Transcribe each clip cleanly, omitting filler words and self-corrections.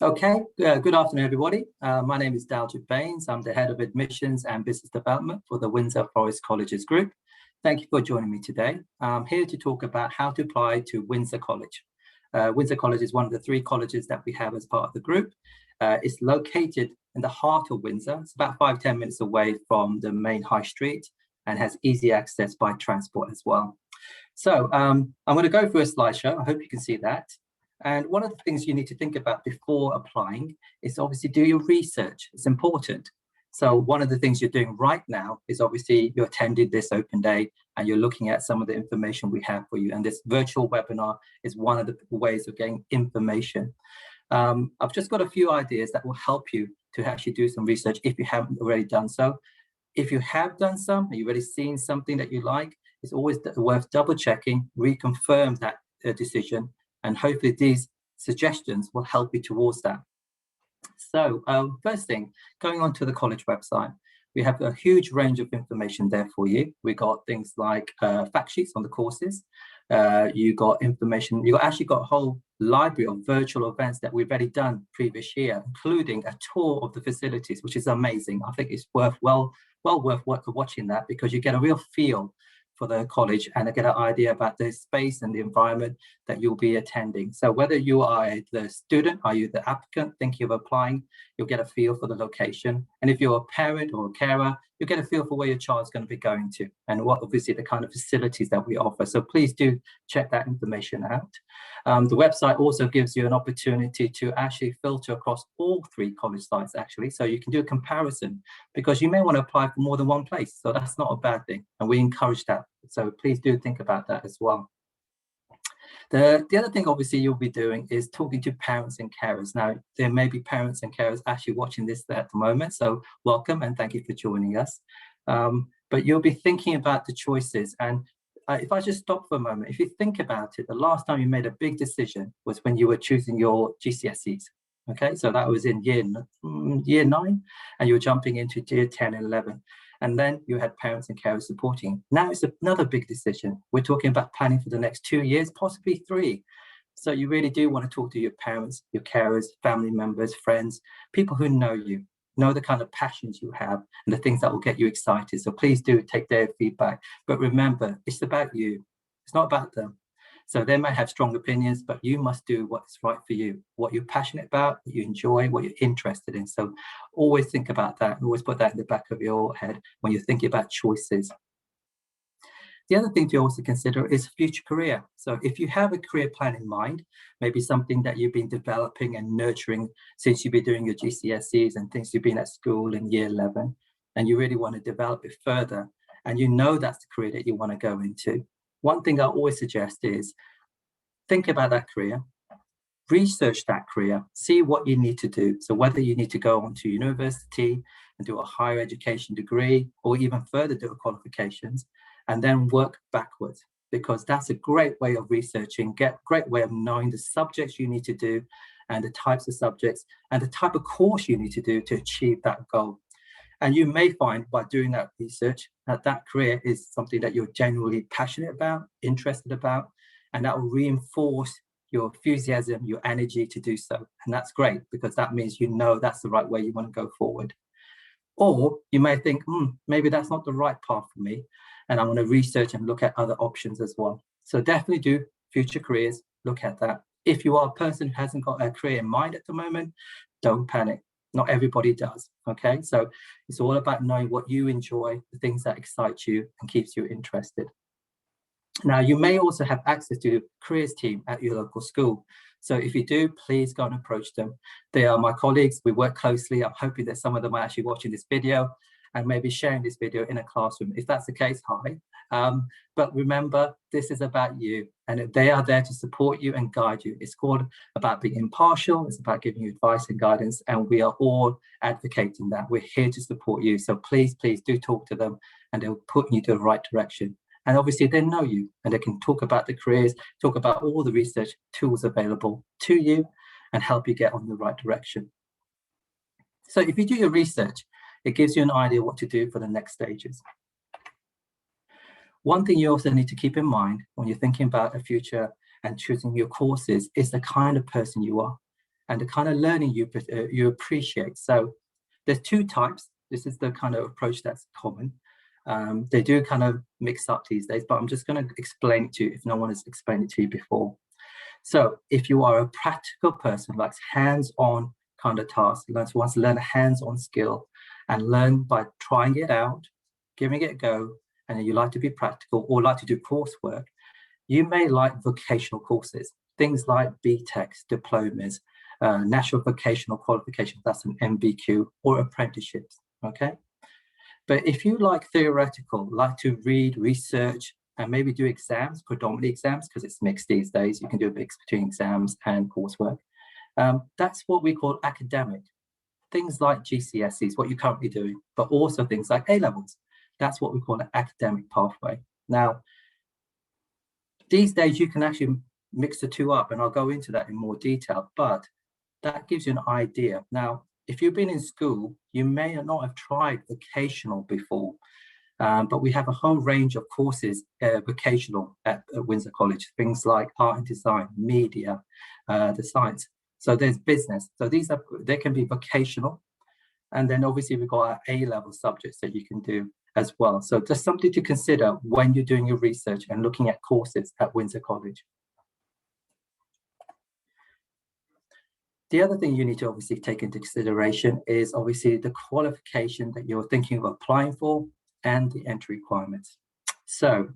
Okay, good afternoon, everybody. My name is Daljit Baines. I'm the Head of Admissions and Business Development for the Windsor Forest Colleges Group. Thank you for joining me today. I'm here to talk about how to apply to Windsor College. Windsor College is one of the 3 colleges that we have as part of the group. It's located in the heart of Windsor. It's about 5-10 minutes away from the main high street and has easy access by transport as well. So I'm going to go through a slideshow. I hope you can see that. And one of the things you need to think about before applying is obviously do your research. It's important. So one of the things you're doing right now is obviously you attended this open day and you're looking at some of the information we have for you. And this virtual webinar is one of the ways of getting information. I've just got a few ideas that will help you to actually do some research if you haven't already done so. If you have done some, and you've already seen something that you like, it's always worth double checking, reconfirm that decision. And hopefully these suggestions will help you towards that. So first thing, going on to the college website, we have a huge range of information there for you. We got things like fact sheets on the courses. You got information, you actually got a whole library of virtual events that we've already done previous year, including a tour of the facilities, which is amazing. I think it's well worth watching that because you get a real feel for the college and get an idea about the space and the environment that you'll be attending. So whether you are the student, are you the applicant thinking of applying, you'll get a feel for the location. And if you're a parent or a carer, you'll get a feel for where your child's going to be going to and what obviously the kind of facilities that we offer. So please do check that information out. The website also gives you an opportunity to actually filter across all 3 college sites actually. So you can do a comparison because you may want to apply for more than one place. So that's not a bad thing. And we encourage that. So please do think about that as well. The other thing obviously you'll be doing is talking to parents and carers. Now, there may be parents and carers actually watching this at the moment. So welcome and thank you for joining us. But you'll be thinking about the choices. And if I just stop for a moment, if you think about it, the last time you made a big decision was when you were choosing your GCSEs. Okay, so that was in year 9 and you were jumping into year 10 and 11. And then you had parents and carers supporting. Now it's another big decision. We're talking about planning for the next 2 years, possibly 3. So you really do want to talk to your parents, your carers, family members, friends, people who know you, know the kind of passions you have and the things that will get you excited. So please do take their feedback. But remember, it's about you. It's not about them. So they may have strong opinions, but you must do what's right for you, what you're passionate about, what you enjoy, what you're interested in. So always think about that. Always put that in the back of your head when you're thinking about choices. The other thing to also consider is future career. So if you have a career plan in mind, maybe something that you've been developing and nurturing since you've been doing your GCSEs and things you've been at school in year 11, and you really want to develop it further, and you know that's the career that you want to go into. One thing I always suggest is think about that career, research that career, see what you need to do. So whether you need to go on to university and do a higher education degree or even further do qualifications and then work backwards, because that's a great way of researching, great way of knowing the subjects you need to do and the types of subjects and the type of course you need to do to achieve that goal. And you may find by doing that research that that career is something that you're genuinely passionate about, interested about, and that will reinforce your enthusiasm, your energy to do so. And that's great because that means you know that's the right way you want to go forward. Or you may think, maybe that's not the right path for me, and I want to research and look at other options as well. So definitely do future careers, look at that. If you are a person who hasn't got a career in mind at the moment, don't panic. Not everybody does, okay? So it's all about knowing what you enjoy, the things that excite you and keeps you interested. Now, you may also have access to careers team at your local school. So if you do, please go and approach them. They are my colleagues. We work closely. I'm hoping that some of them are actually watching this video and maybe sharing this video in a classroom. If that's the case, hi. But remember, this is about you and they are there to support you and guide you. It's called about being impartial. It's about giving you advice and guidance. And we are all advocating that. We're here to support you. So please, please do talk to them and they'll put you to the right direction. And obviously they know you and they can talk about the careers, talk about all the research tools available to you and help you get on the right direction. So if you do your research, it gives you an idea what to do for the next stages. One thing you also need to keep in mind when you're thinking about a future and choosing your courses is the kind of person you are. and the kind of learning you appreciate. So there's two types. This is the kind of approach that's common. They do kind of mix up these days, but I'm just going to explain it to you if no one has explained it to you before. So if you are a practical person, likes hands-on kind of tasks, wants to learn a hands-on skill and learn by trying it out, giving it a go, and then you like to be practical or like to do coursework, you may like vocational courses, things like BTECs, diplomas, national vocational qualifications, that's an NVQ, or apprenticeships, okay? But if you like theoretical, like to read, research, and maybe do exams, predominantly exams, because it's mixed these days, you can do a mix between exams and coursework. That's what we call academic. Things like GCSEs, what you're currently doing, but also things like A Levels. That's what we call an academic pathway. Now, these days you can actually mix the two up, and I'll go into that in more detail, but that gives you an idea. Now, if you've been in school, you may not have tried vocational before, but we have a whole range of courses, vocational at Windsor College, things like art and design, media, the science. So there's business. So they can be vocational. And then obviously we've got our A-level subjects that you can do as well. So just something to consider when you're doing your research and looking at courses at Windsor College. The other thing you need to obviously take into consideration is obviously the qualification that you're thinking of applying for and the entry requirements. So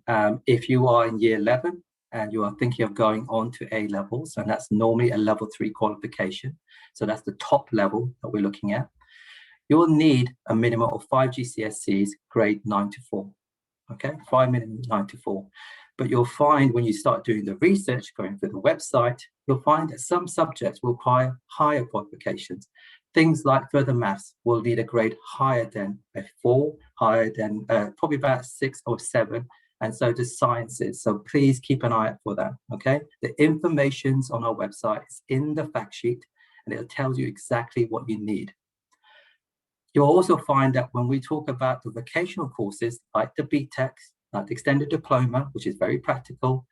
if you are in year 11 and you are thinking of going on to A levels, and that's normally a level 3 qualification, so that's the top level that we're looking at, you will need a minimum of 5 GCSEs grade 9 to 4, okay? 5 minimum 9 to 4. But you'll find when you start doing the research, going through the website, you'll find that some subjects will require higher qualifications. Things like further maths will need a grade higher than a 4, higher than probably about 6 or 7, and so does sciences. So please keep an eye out for that, okay? The information's on our website, it's in the fact sheet, and it tells you exactly what you need. You'll also find that when we talk about the vocational courses, like the BTECs, like the extended diploma, which is very practical,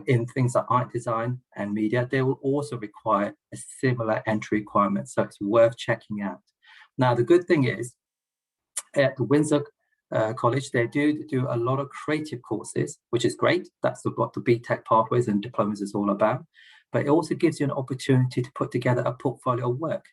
in things like art design and media, they will also require a similar entry requirement. So it's worth checking out. Now, the good thing is at the Windsor College, they do a lot of creative courses, which is great. That's what the BTEC pathways and diplomas is all about. But it also gives you an opportunity to put together a portfolio of work,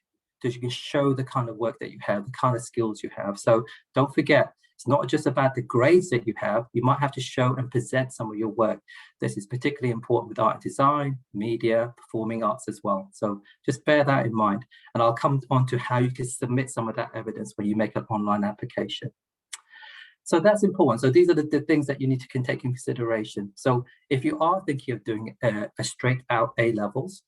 so you can show the kind of work that you have, the kind of skills you have. So don't forget, it's not just about the grades that you have. You might have to show and present some of your work. This is particularly important with art and design, media, performing arts as well. So just bear that in mind. And I'll come on to how you can submit some of that evidence when you make an online application. So that's important. So these are the things that you need to take into consideration. So if you are thinking of doing a straight out A levels,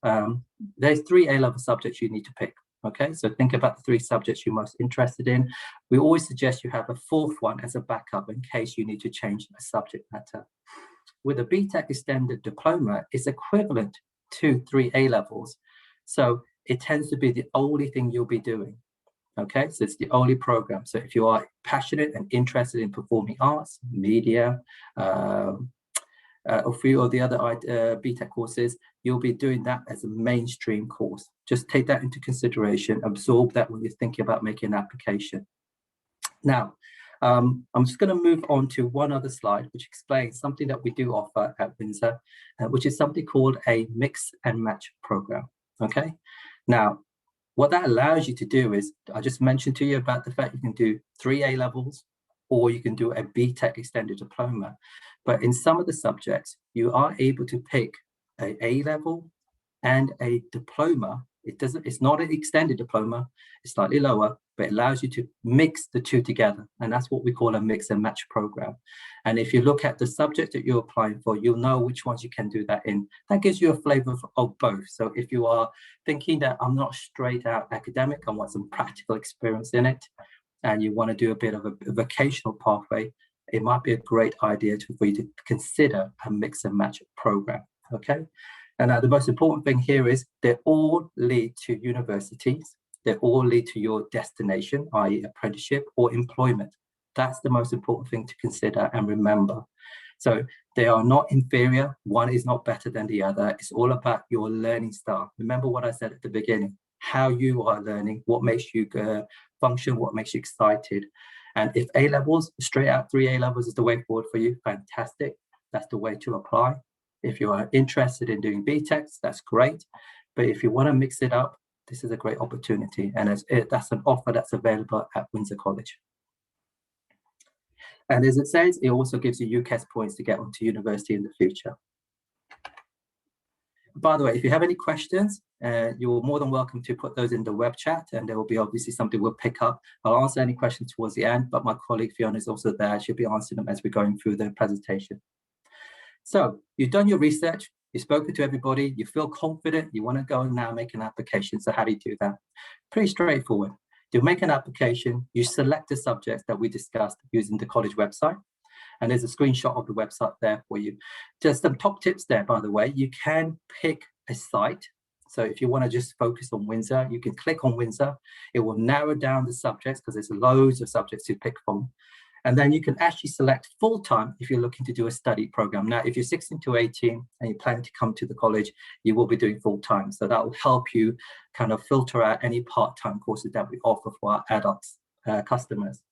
there's 3 A level subjects you need to pick. Okay, so think about the 3 subjects you're most interested in. We always suggest you have a 4th one as a backup in case you need to change a subject matter. With a BTEC extended diploma, it's equivalent to 3 A levels. So it tends to be the only thing you'll be doing. Okay, so it's the only program. So if you are passionate and interested in performing arts, media, or 3 or the other BTEC courses, you'll be doing that as a mainstream course. Just take that into consideration, absorb that when you're thinking about making an application. Now, I'm just going to move on to one other slide, which explains something that we do offer at Windsor, which is something called a mix and match program, okay? Now, what that allows you to do is, I just mentioned to you about the fact you can do 3 A levels, or you can do a BTEC extended diploma. But in some of the subjects, you are able to pick an A level and a diploma. It's not an extended diploma, it's slightly lower, but it allows you to mix the 2 together. And that's what we call a mix and match program. And if you look at the subject that you're applying for, you'll know which ones you can do that in. That gives you a flavor of both. So if you are thinking that I'm not straight out academic, I want some practical experience in it, and you want to do a bit of a vocational pathway, it might be a great idea for you to consider a mix and match program, okay? And the most important thing here is they all lead to universities. They all lead to your destination, i.e. apprenticeship or employment. That's the most important thing to consider and remember. So they are not inferior. One is not better than the other. It's all about your learning style. Remember what I said at the beginning, how you are learning, what makes you function, what makes you excited. And if A levels, straight out 3 A levels is the way forward for you, fantastic. That's the way to apply. If you are interested in doing BTECs, that's great. But if you want to mix it up, this is a great opportunity. And that's an offer that's available at Windsor College. And as it says, it also gives you UCAS points to get onto university in the future. By the way, if you have any questions, you're more than welcome to put those in the web chat, and there will be obviously something we'll pick up. I'll answer any questions towards the end, but my colleague Fiona is also there. She'll be answering them as we're going through the presentation. So you've done your research, you've spoken to everybody, you feel confident, you want to go and now make an application. So how do you do that? Pretty straightforward. You make an application, you select the subjects that we discussed using the college website. And there's a screenshot of the website there for you. Just some top tips there, by the way. You can pick a site. So if you want to just focus on Windsor, you can click on Windsor. It will narrow down the subjects because there's loads of subjects to pick from. And then you can actually select full-time if you're looking to do a study program. Now, if you're 16 to 18 and you plan to come to the college, you will be doing full-time. So that will help you kind of filter out any part-time courses that we offer for our adults customers.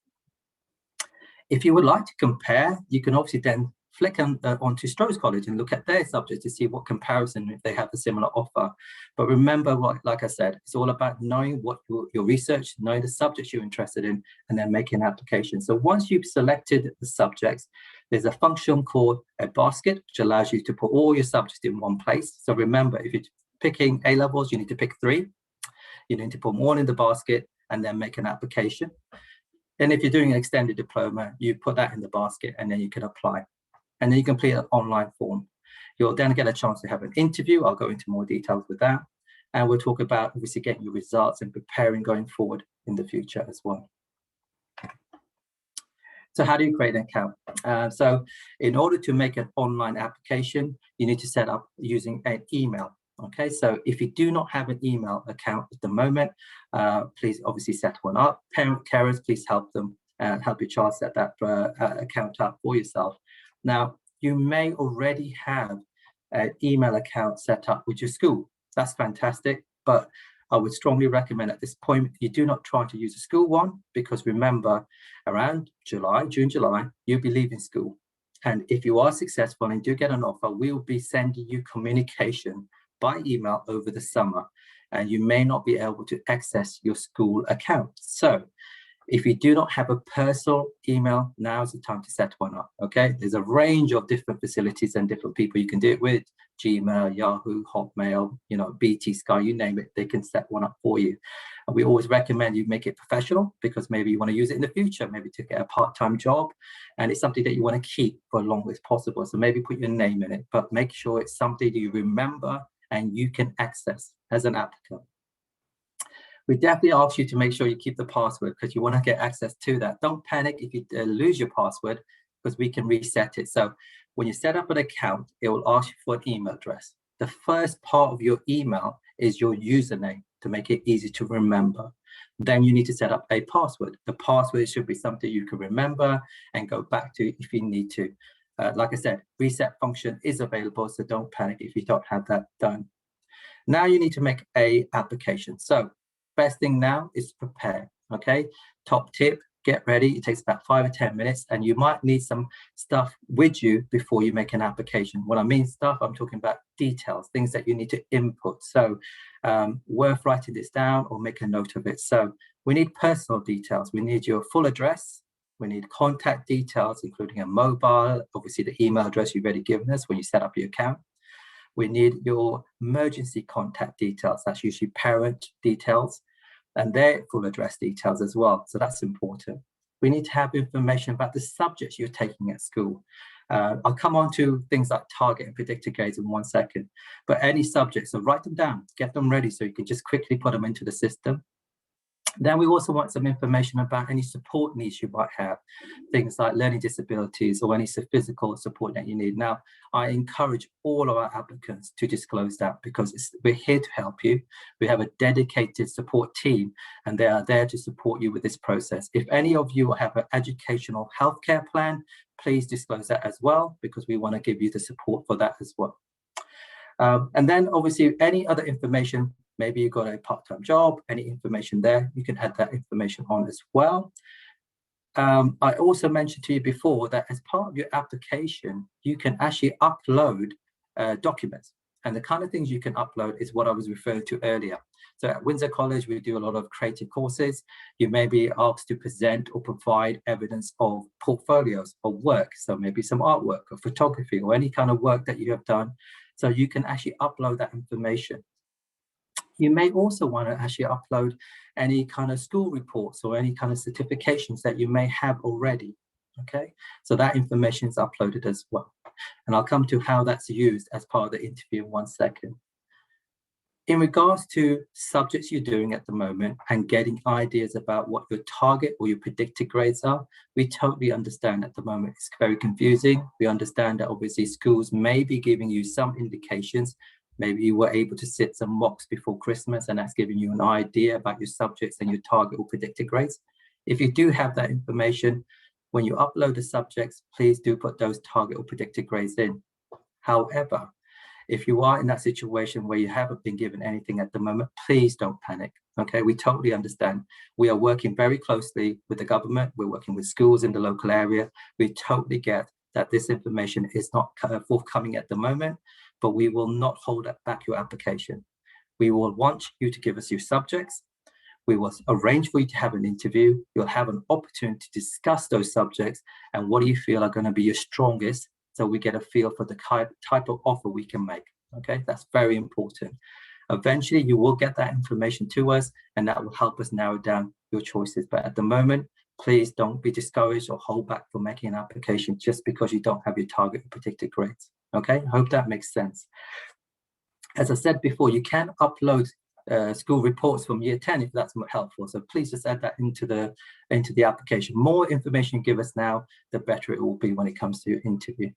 If you would like to compare, you can obviously then flick onto Strode College and look at their subjects to see what comparison, if they have a similar offer. But remember, like I said, it's all about knowing what your research, knowing the subjects you're interested in, and then making an application. So once you've selected the subjects, there's a function called a basket, which allows you to put all your subjects in one place. So remember, if you're picking A levels, you need to pick 3. You need to put them all in the basket and then make an application. And if you're doing an extended diploma, you put that in the basket and then you can apply. And then you complete an online form. You'll then get a chance to have an interview. I'll go into more details with that. And we'll talk about obviously getting your results and preparing going forward in the future as well. So how do you create an account? So in order to make an online application, you need to set up using an email. Okay, so if you do not have an email account at the moment, please obviously set one up. Parent carers, please help them help your child set that account up for yourself. Now, you may already have an email account set up with your school. That's fantastic, but I would strongly recommend at this point, you do not try to use a school one, because remember, around June, July, you'll be leaving school. And if you are successful and do get an offer, we will be sending you communication by email over the summer, and you may not be able to access your school account. So if you do not have a personal email, now is the time to set one up. Okay, there's a range of different facilities and different people you can do it with: Gmail, Yahoo, Hotmail, BT Sky, you name it, they can set one up for you. And we always recommend you make it professional, because maybe you want to use it in the future, maybe to get a part-time job, and it's something that you want to keep for as long as possible. So maybe put your name in it, but make sure it's something that you remember and you can access as an applicant. We definitely ask you to make sure you keep the password, because you want to get access to that. Don't panic if you lose your password, because we can reset it. So when you set up an account, it will ask you for an email address. The first part of your email is your username to make it easy to remember. Then you need to set up a password. The password should be something you can remember and go back to if you need to. Like I said, reset function is available, so don't panic if you don't have that done. Now you need to make an application. So best thing now is prepare. Okay, top tip, get ready. It takes about 5 or 10 minutes, and you might need some stuff with you before you make an application. When I mean stuff, I'm talking about details, things that you need to input. So worth writing this down or make a note of it. So we need personal details. We need your full address. We need contact details, including a mobile, obviously the email address you've already given us when you set up your account. We need your emergency contact details. That's usually parent details, and their full address details as well. So that's important. We need to have information about the subjects you're taking at school. I'll come on to things like target and predicted grades in 1 second, but any subjects, so write them down, get them ready so you can just quickly put them into the system. Then we also want some information about any support needs you might have, things like learning disabilities or any physical support that you need. Now, I encourage all of our applicants to disclose that, because we're here to help you. We have a dedicated support team, and they are there to support you with this process. If any of you have an educational healthcare plan, please disclose that as well, because we want to give you the support for that as well. And then obviously any other information, maybe you've got a part-time job, any information there, you can add that information on as well. I also mentioned to you before that as part of your application, you can actually upload documents. And the kind of things you can upload is what I was referring to earlier. So at Windsor College, we do a lot of creative courses. You may be asked to present or provide evidence of portfolios of work. So maybe some artwork or photography or any kind of work that you have done. So you can actually upload that information. You may also want to actually upload any kind of school reports or any kind of certifications that you may have already. Okay, so that information is uploaded as well. And I'll come to how that's used as part of the interview in 1 second. In regards to subjects you're doing at the moment and getting ideas about what your target or your predicted grades are, we totally understand at the moment it's very confusing. We understand that obviously schools may be giving you some indications. Maybe you were able to sit some mocks before Christmas and that's giving you an idea about your subjects and your target or predicted grades. If you do have that information, when you upload the subjects, please do put those target or predicted grades in. However, if you are in that situation where you haven't been given anything at the moment, please don't panic. Okay, we totally understand. We are working very closely with the government. We're working with schools in the local area. We totally get that this information is not forthcoming at the moment, but we will not hold back your application. We will want you to give us your subjects. We will arrange for you to have an interview. You'll have an opportunity to discuss those subjects and what do you feel are going to be your strongest, so we get a feel for the type of offer we can make. Okay, that's very important. Eventually, you will get that information to us, and that will help us narrow down your choices. But at the moment, please don't be discouraged or hold back from making an application just because you don't have your target or predicted grades. Okay, I hope that makes sense. As I said before, you can upload school reports from year 10 if that's more helpful. So please just add that into the application. More information you give us now, the better it will be when it comes to your interview.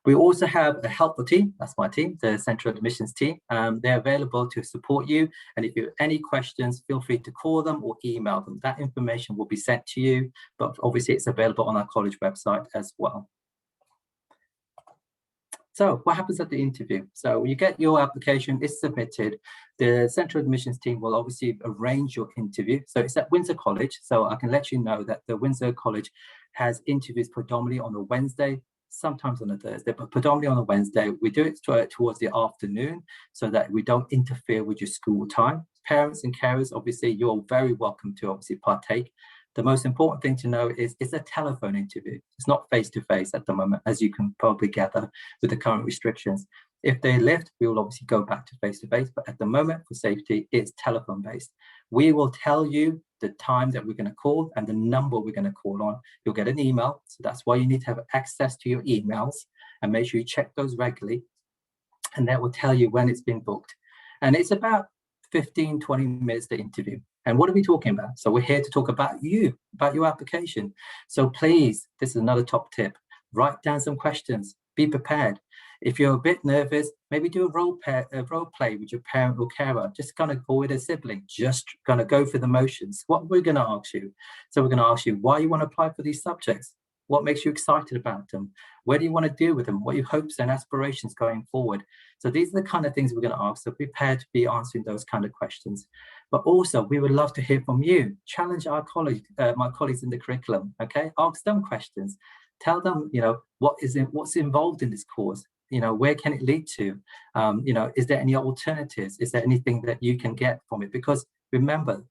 We also have a helpful team. That's my team, the Central Admissions team. They're available to support you. And if you have any questions, feel free to call them or email them. That information will be sent to you, but obviously it's available on our college website as well. So what happens at the interview? So you get your application, it's submitted. The Central Admissions team will obviously arrange your interview. So it's at Windsor College. So I can let you know that the Windsor College has interviews predominantly on a Wednesday, sometimes on a Thursday, but predominantly on a Wednesday. We do it towards the afternoon so that we don't interfere with your school time. Parents and carers, obviously, you're very welcome to obviously partake. The most important thing to know is it's a telephone interview. It's not face-to-face at the moment, as you can probably gather with the current restrictions. If they lift, we will obviously go back to face-to-face, but at the moment, for safety, it's telephone-based. We will tell you the time that we're going to call and the number we're going to call on. You'll get an email, so that's why you need to have access to your emails and make sure you check those regularly, and that will tell you when it's been booked. And it's about 15, 20 minutes to interview. And what are we talking about? So we're here to talk about you, about your application. So please, this is another top tip, write down some questions, be prepared. If you're a bit nervous, maybe do a role play with your parent or carer, just kind of go with a sibling, just kind of go through the motions. What we're going to ask you. So we're going to ask you why you want to apply for these subjects. What makes you excited about them? Where do you want to deal with them? What are your hopes and aspirations going forward? So these are the kind of things we're going to ask. So prepare to be answering those kind of questions. But also, we would love to hear from you. Challenge our my colleagues in the curriculum. Okay, ask them questions. Tell them, what's involved in this course. Where can it lead to? Is there any alternatives? Is there anything that you can get from it? Because remember,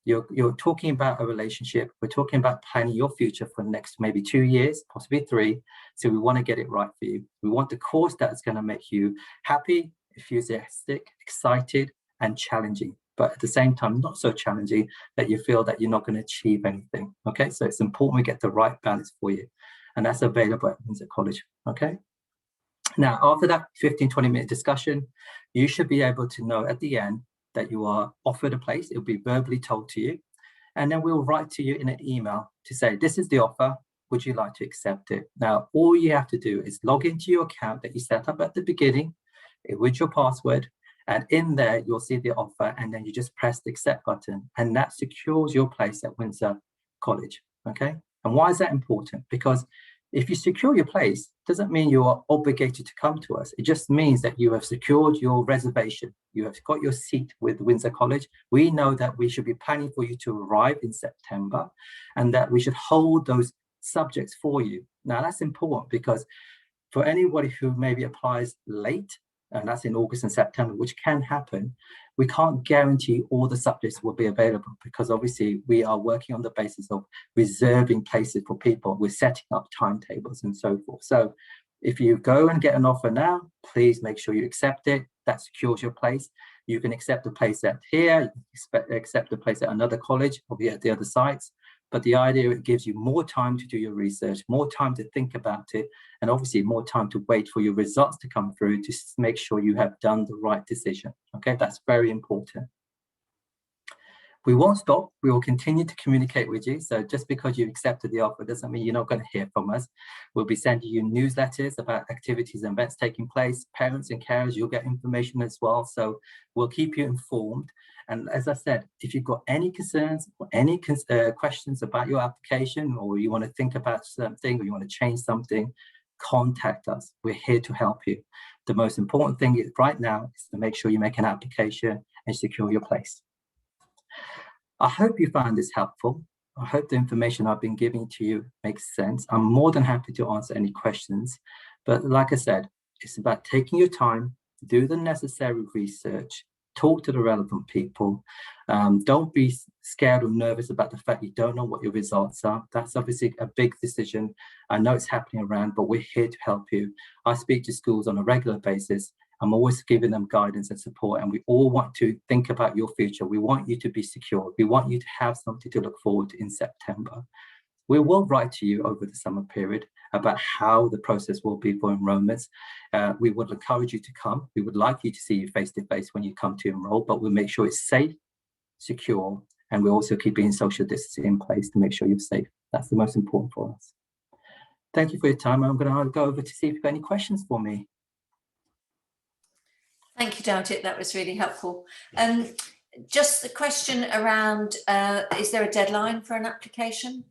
you're talking about a relationship. We're talking about planning your future for the next maybe 2 years, possibly 3. So we want to get it right for you. We want the course that's going to make you happy, enthusiastic, excited, and challenging. But at the same time, not so challenging that you feel that you're not going to achieve anything. Okay, so it's important we get the right balance for you. And that's available at Windsor College. Okay. Now, after that 15, 20-minute discussion, you should be able to know at the end that you are offered a place. It will be verbally told to you. and then we'll write to you in an email to say, this is the offer, would you like to accept it? Now, all you have to do is log into your account that you set up at the beginning with your password, and in there, you'll see the offer, and then you just press the accept button, and that secures your place at Windsor College, okay? And why is that important? Because if you secure your place, doesn't mean you are obligated to come to us. It just means that you have secured your reservation. You have got your seat with Windsor College. We know that we should be planning for you to arrive in September, and that we should hold those subjects for you. Now, that's important because for anybody who maybe applies late, and that's in August and September, which can happen, we can't guarantee all the subjects will be available, because obviously we are working on the basis of reserving places for people. We're setting up timetables and so forth. So if you go and get an offer now, please make sure you accept it. That secures your place. You can accept a place at here, accept a place at another college, or be at the other sites. But the idea, it gives you more time to do your research, more time to think about it, and obviously more time to wait for your results to come through to make sure you have done the right decision. Okay, that's very important. We won't stop. We will continue to communicate with you. So just because you've accepted the offer doesn't mean you're not going to hear from us. We'll be sending you newsletters about activities and events taking place. Parents and carers, you'll get information as well. So we'll keep you informed. And as I said, if you've got any concerns or any questions about your application, or you want to think about something, or you want to change something, contact us. We're here to help you. The most important thing right now is to make sure you make an application and secure your place. I hope you found this helpful. I hope the information I've been giving to you makes sense. I'm more than happy to answer any questions. But like I said, it's about taking your time, do the necessary research, talk to the relevant people. Don't be scared or nervous about the fact you don't know what your results are. That's obviously a big decision. I know it's happening around, but we're here to help you. I speak to schools on a regular basis. I'm always giving them guidance and support, and we all want to think about your future. We want you to be secure. We want you to have something to look forward to in September. We will write to you over the summer period about how the process will be for enrolments. We would encourage you to come. We would like you to see you face to face when you come to enroll, but we'll make sure it's safe, secure, and we're also keeping social distancing in place to make sure you're safe. That's the most important for us. Thank you for your time. I'm going to go over to see if you've got any questions for me. Thank you, Daljit. That was really helpful. Just the question around, is there a deadline for an application?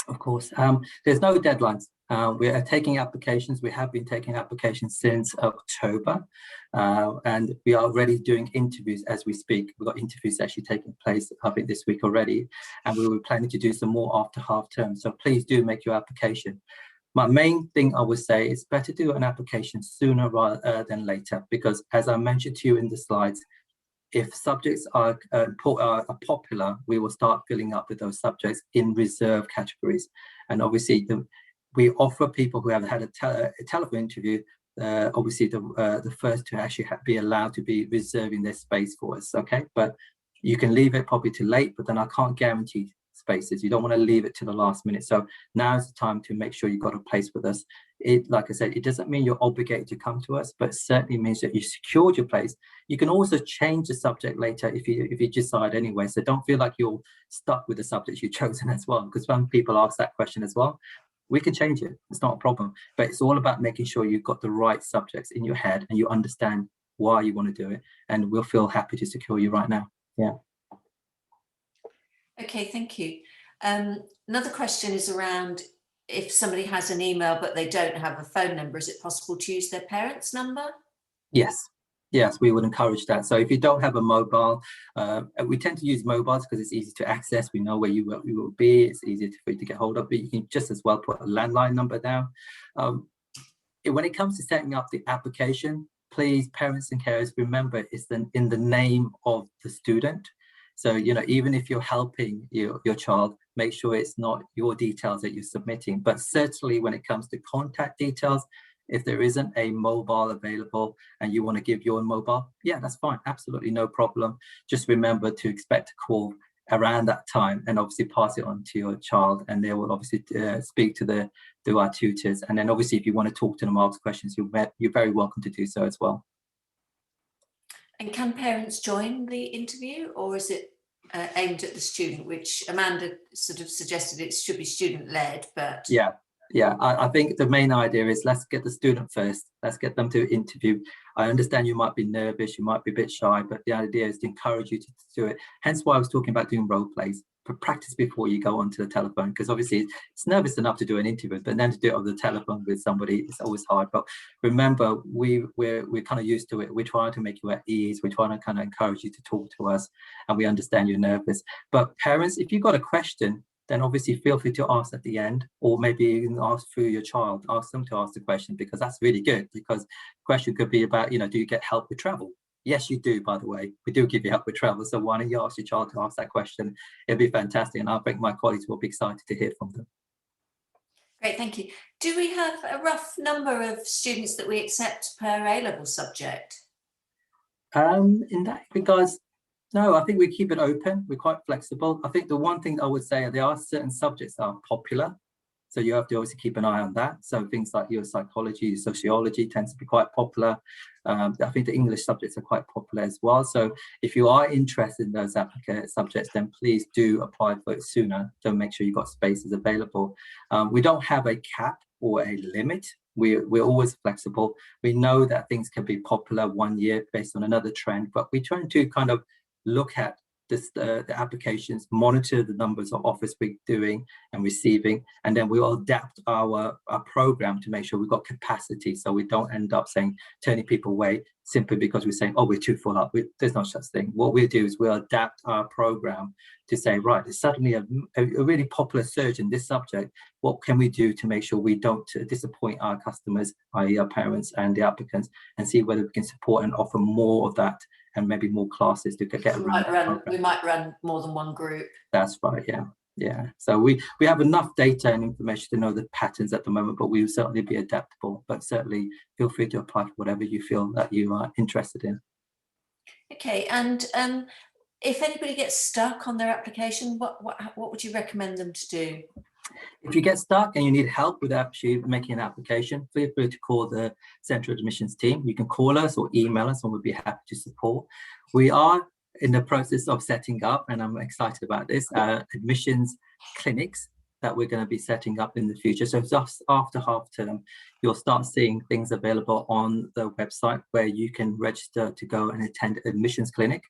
Of course, there's no deadlines. We are taking applications. We have been taking applications since October, and we are already doing interviews as we speak. We've got interviews actually taking place, I think, this week already, and we were planning to do some more after half term. So please do make your application. My main thing I would say is better do an application sooner rather than later, because as I mentioned to you in the slides, if subjects are popular, we will start filling up with those subjects in reserve categories. And obviously, we offer people who have had a telephone interview, obviously the first to actually be allowed to be reserving their space for us, okay? But you can leave it probably too late, but then I can't guarantee spaces. You don't want to leave it to the last minute. So now is the time to make sure you've got a place with us. Like I said, it doesn't mean you're obligated to come to us, but it certainly means that you secured your place. You can also change the subject later if you decide anyway. So don't feel like you're stuck with the subjects you've chosen as well, because some people ask that question as well. We can change it. It's not a problem. But it's all about making sure you've got the right subjects in your head and you understand why you want to do it. And we'll feel happy to secure you right now. Yeah. Okay, thank you. Another question is around if somebody has an email but they don't have a phone number, is it possible to use their parents' number? Yes, we would encourage that. So if you don't have a mobile, we tend to use mobiles because it's easy to access. We know where you will be. It's easy for you to get hold of, but you can just as well put a landline number down. When it comes to setting up the application, please, parents and carers, remember it's in the name of the student. So, even if you're helping your child, make sure it's not your details that you're submitting. But certainly when it comes to contact details, if there isn't a mobile available and you want to give your mobile, yeah, that's fine. Absolutely no problem. Just remember to expect a call around that time and obviously pass it on to your child, and they will obviously speak to our tutors. And then obviously if you want to talk to them, ask questions, you're very welcome to do so as well. And can parents join the interview, or is it aimed at the student, which Amanda sort of suggested it should be student-led, but yeah, I think the main idea is let's get the student first. Let's get them to interview. I understand you might be nervous, you might be a bit shy, but the idea is to encourage you to do it. Hence why I was talking about doing role plays. For practice before you go onto the telephone, because obviously it's nervous enough to do an interview, but then to do it on the telephone with somebody is always hard. But remember, we're kind of used to it. We're trying to make you at ease. We're trying to kind of encourage you to talk to us, and we understand you're nervous. But parents, if you've got a question, then obviously feel free to ask at the end, or maybe even ask through your child, ask them to ask the question, because that's really good. Because the question could be about, do you get help with travel? Yes, you do, by the way. We do give you help with travel. So why don't you ask your child to ask that question? It'd be fantastic. And I think my colleagues will be excited to hear from them. Great, thank you. Do we have a rough number of students that we accept per A-level subject? In that regards, no, I think we keep it open. We're quite flexible. I think the one thing I would say, there are certain subjects that are popular. So you have to obviously keep an eye on that. So things like your psychology, your sociology tends to be quite popular. I think the English subjects are quite popular as well. So if you are interested in those subjects, then please do apply for it sooner to make sure you've got spaces available. We don't have a cap or a limit. We're always flexible. We know that things can be popular one year based on another trend, but we're trying to kind of look at the applications, monitor the numbers of offers we're doing and receiving, and then we will adapt our program to make sure we've got capacity, so we don't end up turning people away simply because we're saying, oh, we're too full up. There's no such thing. What we'll do is we'll adapt our program to say, right, there's suddenly a really popular surge in this subject. What can we do to make sure we don't disappoint our customers, i.e. our parents and the applicants, and see whether we can support and offer more of that, and maybe more classes to get around. We might run more than one group. That's right, yeah. So we have enough data and information to know the patterns at the moment, but we will certainly be adaptable. But certainly feel free to apply for whatever you feel that you are interested in. Okay, and if anybody gets stuck on their application, what would you recommend them to do? If you get stuck and you need help with actually making an application, feel free to call the Central Admissions team. You can call us or email us, and we'll be happy to support. We are in the process of setting up, and I'm excited about this, admissions clinics that we're going to be setting up in the future. So just after half term, you'll start seeing things available on the website where you can register to go and attend admissions clinic.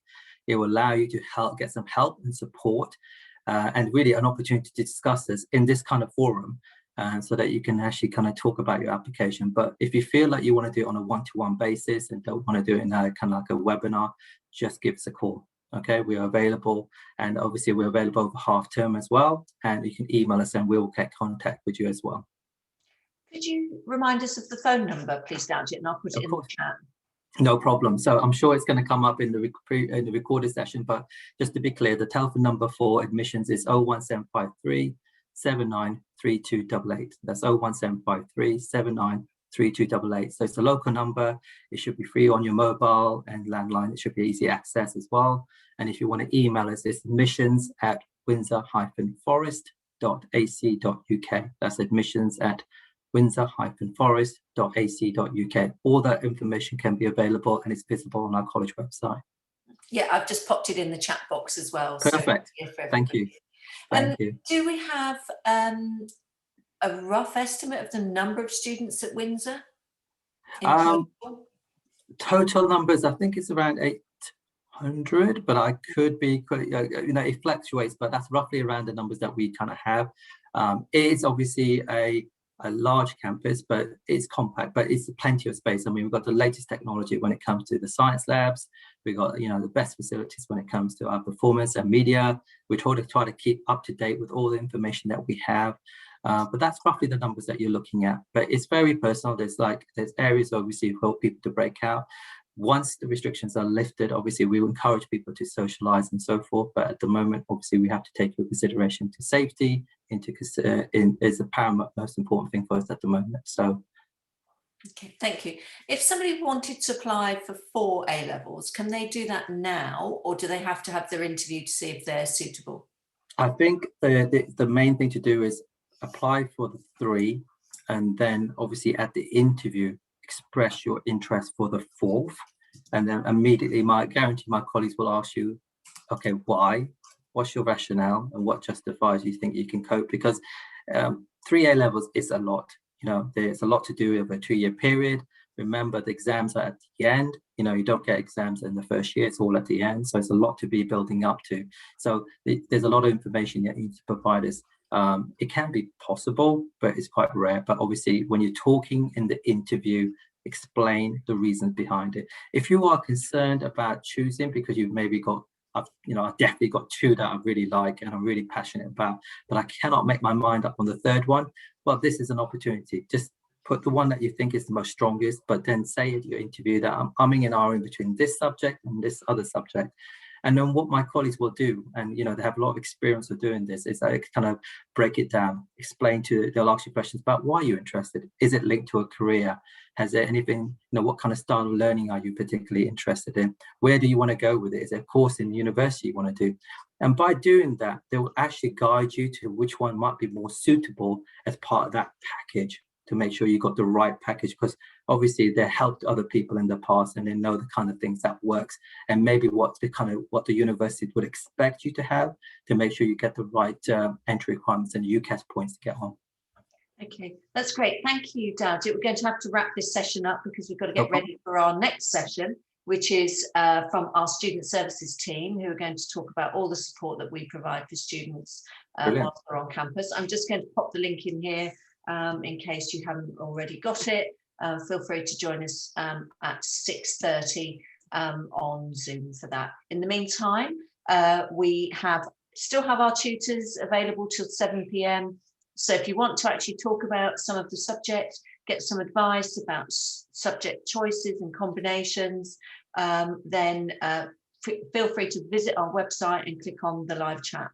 It will allow you to get some help and support, and really an opportunity to discuss this in this kind of forum, so that you can actually kind of talk about your application. But if you feel like you want to do it on a one-to-one basis and don't want to do it in a kind of like a webinar, just give us a call. Okay, we are available, and obviously we're available over half term as well, and you can email us and we'll get contact with you as well. Could you remind us of the phone number, please, Dalgit, and I'll put it in the chat. No problem. So I'm sure it's going to come up in the recorded session, but just to be clear, the telephone number for admissions is 01753 793288. That's 01753 793288. So it's a local number. It should be free on your mobile and landline. It should be easy access as well. And if you want to email us, it's admissions@windsor-forest.ac.uk. That's admissions@windsor-forest.ac.uk. All that information can be available, and it's visible on our college website. Yeah, I've just popped it in the chat box as well. Perfect. So thank you. Thank you. Do we have a rough estimate of the number of students at Windsor? Total numbers, I think it's around 800, but I could be, it fluctuates, but that's roughly around the numbers that we kind of have. It is obviously a large campus, but it's compact, but it's plenty of space. I mean, we've got the latest technology when it comes to the science labs. We've got, the best facilities when it comes to our performance and media. We try to keep up to date with all the information that we have. But that's roughly the numbers that you're looking at. But it's very personal. There's areas obviously for people to break out. Once the restrictions are lifted, obviously we will encourage people to socialize and so forth. But at the moment, obviously we have to take into consideration to safety is the paramount most important thing for us at the moment. So. Okay, thank you. If somebody wanted to apply for 4 A levels, can they do that now, or do they have to have their interview to see if they're suitable? I think the main thing to do is apply for the 3, and then obviously at the interview express your interest for the 4th, and then immediately I guarantee my colleagues will ask you okay, why? What's your rationale, and what justifies you think you can cope? Because 3 A levels is a lot. There's a lot to do over a 2-year period. Remember, the exams are at the end. You don't get exams in the first year, it's all at the end. So it's a lot to be building up to. So there's a lot of information you need to provide us. It can be possible, but it's quite rare. But obviously, when you're talking in the interview, explain the reasons behind it. If you are concerned about choosing because you've maybe got, I've definitely got 2 that I really like and I'm really passionate about, but I cannot make my mind up on the 3rd one. Well, this is an opportunity. Just put the one that you think is the most strongest, but then say at your interview that I'm umming and ahhing between this subject and this other subject. And then what my colleagues will do, and they have a lot of experience of doing this, is they kind of break it down, they'll ask you questions about why you're interested. Is it linked to a career? Has there anything, what kind of style of learning are you particularly interested in? Where do you want to go with it? Is there a course in university you want to do? And by doing that, they will actually guide you to which one might be more suitable as part of that package, to make sure you got the right package, because obviously they helped other people in the past and they know the kind of things that works, and maybe what the university would expect you to have, to make sure you get the right entry requirements and UCAS points to get on. Okay, that's great. Thank you, Daljit. We're going to have to wrap this session up because we've got to get ready for our next session, which is from our student services team, who are going to talk about all the support that we provide for students whilst they're on campus. I'm just going to pop the link in here in case you haven't already got it. Feel free to join us at 6:30 on Zoom for that. In the meantime, we still have our tutors available till 7 p.m. So if you want to actually talk about some of the subjects, get some advice about subject choices and combinations, then feel free to visit our website and click on the live chat.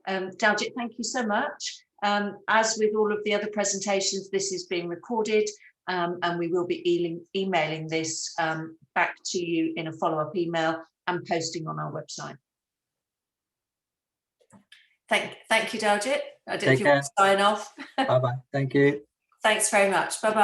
Daljit, thank you so much. As with all of the other presentations, this is being recorded, and we will be emailing this back to you in a follow-up email and posting on our website. Thank you, Daljit. I don't know if you want to sign off. Bye-bye. Thank you. Thanks very much. Bye-bye.